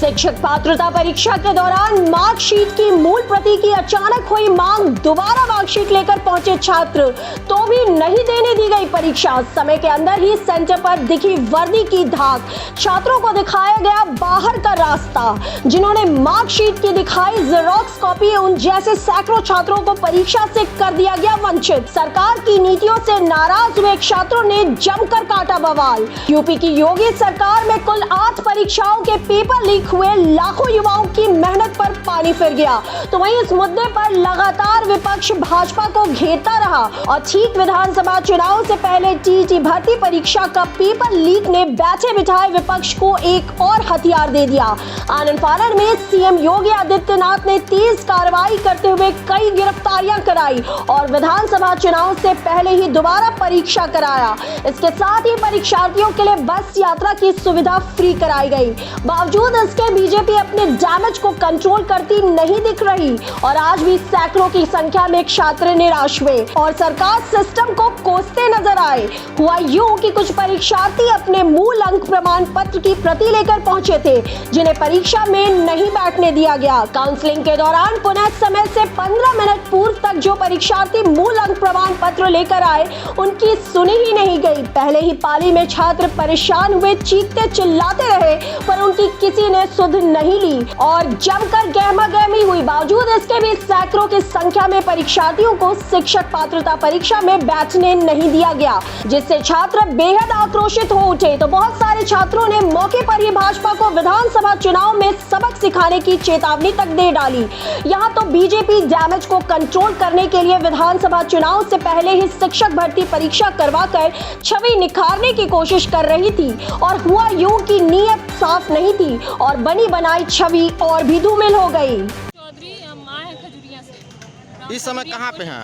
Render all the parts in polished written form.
शिक्षक पात्रता परीक्षा के दौरान मार्कशीट की मूल प्रति की अचानक हुई मांग, दोबारा मार्कशीट लेकर पहुंचे छात्र तो भी नहीं देने दी गई परीक्षा। समय के अंदर ही सेंटर पर दिखी वर्दी की धाक, छात्रों को दिखाया गया बाहर का रास्ता। जिन्होंने मार्कशीट की दिखाई जेरॉक्स कॉपी, उन जैसे सैकड़ों छात्रों को परीक्षा से कर दिया गया वंचित। सरकार की नीतियों से नाराज हुए छात्रों ने जमकर काटा बवाल। यूपी की योगी सरकार में कुल 8 परीक्षाओं के पेपर लीक हुए, लाखों युवाओं की मेहनत पर पानी फिर गया। तो वहीं इस मुद्दे पर लगातार विपक्ष भाजपा को घेरता रहा और ठीक विधानसभा चुनाव से पहले टीईटी भर्ती परीक्षा का पेपर लीक ने बैठे बिठाए विपक्ष को एक और हथियार दे दिया। आनंद फानन में सीएम योगी आदित्यनाथ ने तेज कार्रवाई करते हुए कई गिरफ्तारियां कराई और विधानसभा चुनाव से पहले ही दोबारा परीक्षा कराया। इसके साथ ही परीक्षार्थियों के लिए बस यात्रा की सुविधा फ्री कराई गई। बावजूद इसके बीजेपी अपने डैमेज को कंट्रोल करती नहीं दिख रही और आज भी सैकड़ों की संख्या में छात्र निराश हुए और सरकार सिस्टम को कोसते नजर आए। हुआ यूं कि कुछ परीक्षार्थी अपने मूल अंक प्रमाण पत्र की प्रति लेकर पहुंचे थे, जिन्हें परीक्षा में नहीं बैठने दिया गया। काउंसलिंग के दौरान पुनः समय से 15 मिनट पूर्व तक जो परीक्षार्थी मूल अंक प्रमाण पत्र लेकर आए, उनकी सुनी ही नहीं गई। पहले ही पाली में छात्र परेशान हुए, चीखते चिल्लाते रहे, पर उनकी किसी ने सुध नहीं ली और जमकर गहमागहमी हुई। बावजूद इसके भी सैकड़ों की संख्या में परीक्षार्थियों को शिक्षक पात्रता परीक्षा में बैठने नहीं दिया गया, जिससे छात्र बेहद आक्रोशित हो उठे। तो बहुत सारे छात्रों ने मौके पर ही भाजपा को विधानसभा चुनाव में सबक सिखाने की चेतावनी तक दे डाली। यहाँ तो बीजेपी डैमेज को कंट्रोल करने के लिए विधानसभा चुनाव से पहले ही शिक्षक भर्ती परीक्षा करवाकर छवि निखारने की कोशिश कर रही थी और हुआ यूं कि नीयत साफ नहीं थी और बनी बनाई छवि और भी धूमिल हो गई। चौधरी हम आए हैं खजुरिया से। इस समय कहाँ पे हैं?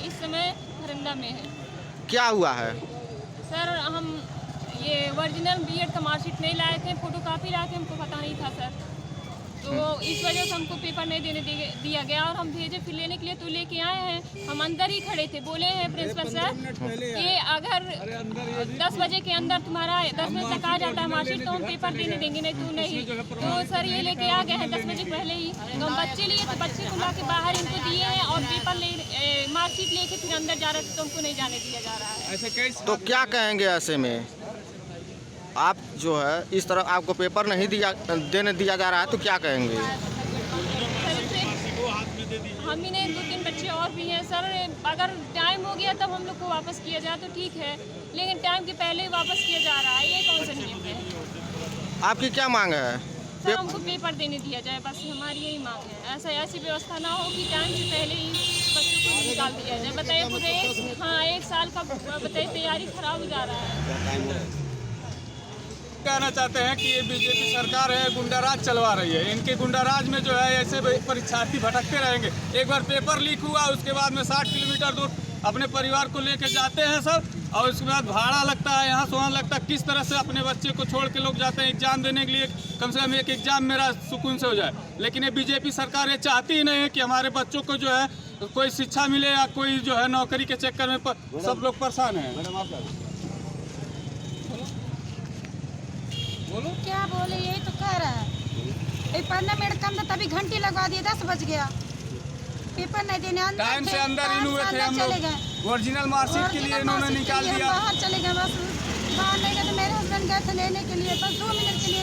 इस समय खरंदा में है। क्या हुआ है? सर हम ये ओरिजिनल बीएड का मार्कशीट नहीं लाए थे, फोटोकॉपी लाए थे, हमको पता नहीं था सर। तो इस वजह से हमको पेपर नहीं देने दिया गया और हम भेजे फिर लेने के लिए तो लेके आए हैं। हम अंदर ही खड़े थे, बोले हैं प्रिंसिपल सर कि अगर 10 बजे के अंदर तुम्हारा 10 बजे तक आ जाता है मार्कशीट तो हम पेपर देने देंगे, नहीं तो नहीं। तो सर ये लेके आ गए हैं 10 बजे पहले ही। तो हम बच्चे लिए तो बच्चे को ला के बाहर इनको दिए हैं और पेपर मार्कशीट लेके फिर अंदर जा रहे थे तो हमको नहीं जाने दिया जा रहा है। तो क्या कहेंगे ऐसे में? आप जो है इस तरह आपको पेपर नहीं देने दिया जा रहा है तो क्या कहेंगे? हम ही नहीं, 2-3 बच्चे और भी हैं सर। अगर टाइम हो गया तब हम लोग को वापस किया जाए तो ठीक है, लेकिन टाइम के पहले ही वापस किया जा रहा है, ये कौन सा नियम है? आपकी क्या मांग है? सर हमको पेपर देने दिया जाए, बस हमारी यही मांग है। ऐसी व्यवस्था ना हो कि टाइम से पहले ही बच्चों को निकाल दिया जाए। बताइए पूरे 1 साल का बताइए तैयारी खराब हो जा रहा है। कहना चाहते हैं कि ये बीजेपी सरकार है, गुंडाराज चलवा रही है। इनके गुंडाराज में जो है ऐसे परीक्षार्थी भटकते रहेंगे। एक बार पेपर लीक हुआ, उसके बाद में 60 किलोमीटर दूर अपने परिवार को लेकर जाते हैं सर, और उसके बाद भाड़ा लगता है, यहाँ सोना लगता है। किस तरह से अपने बच्चे को छोड़ के लोग जाते हैं एग्जाम देने के लिए? कम से कम एक एग्जाम मेरा सुकून से हो जाए। लेकिन ये बीजेपी सरकार ये चाहती ही नहीं है कि हमारे बच्चों को जो है कोई शिक्षा मिले या कोई जो है नौकरी के चक्कर में सब लोग परेशान हैं। बोलो क्या बोले, यही तो कह रहा है। 15 मिनट कम था तभी घंटी लगवा दिए, 10 बज गया। पेपर नहीं देने टाइम से अंदर इन हुए थे हम लोग। ओरिजिनल मार्कशीट के लिए इन्होंने निकाल दिया। बाहर चले गए, बस बाहर नहीं गए तो मेरे हस्बैंड गए थे लेने के लिए, बस 2 मिनट के लिए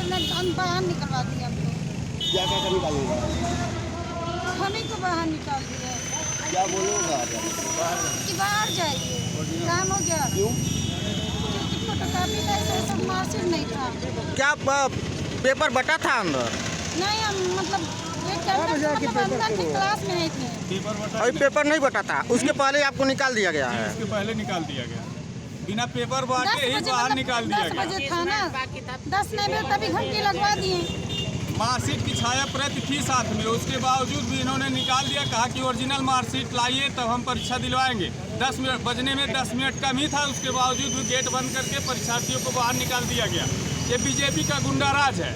बाहर निकलवा दिया। क्या निकालेगा? हम ही को बाहर निकाल दिया। क्या बोलोगा कि बाहर जाइए, काम हो गया। क्यों? फोटोकॉपी सब मार्कशीट नहीं था। क्या पेपर बटा था अंदर? नहीं, हम मतलब अंदर की क्लास में नहीं थे। अभी पेपर नहीं बटा था, उसके पहले आपको निकाल दिया गया है। उसके पहले निकाल दिया गया, बिना पेपर बांटे ही बाहर निकाल दिया गया। 10 बजे था ना, 10 नहीं बजे तभी घंटी लगवा दिए। मार्कशीट की छाया प्रति थी साथ में, उसके बावजूद भी इन्होंने निकाल दिया। कहा कि ओरिजिनल मार्कशीट लाइए तब हम परीक्षा दिलवाएंगे। 10 मिनट बजने में 10 मिनट कम ही था, उसके बावजूद भी गेट बंद करके परीक्षार्थियों को बाहर निकाल दिया गया। ये बीजेपी का गुंडाराज है।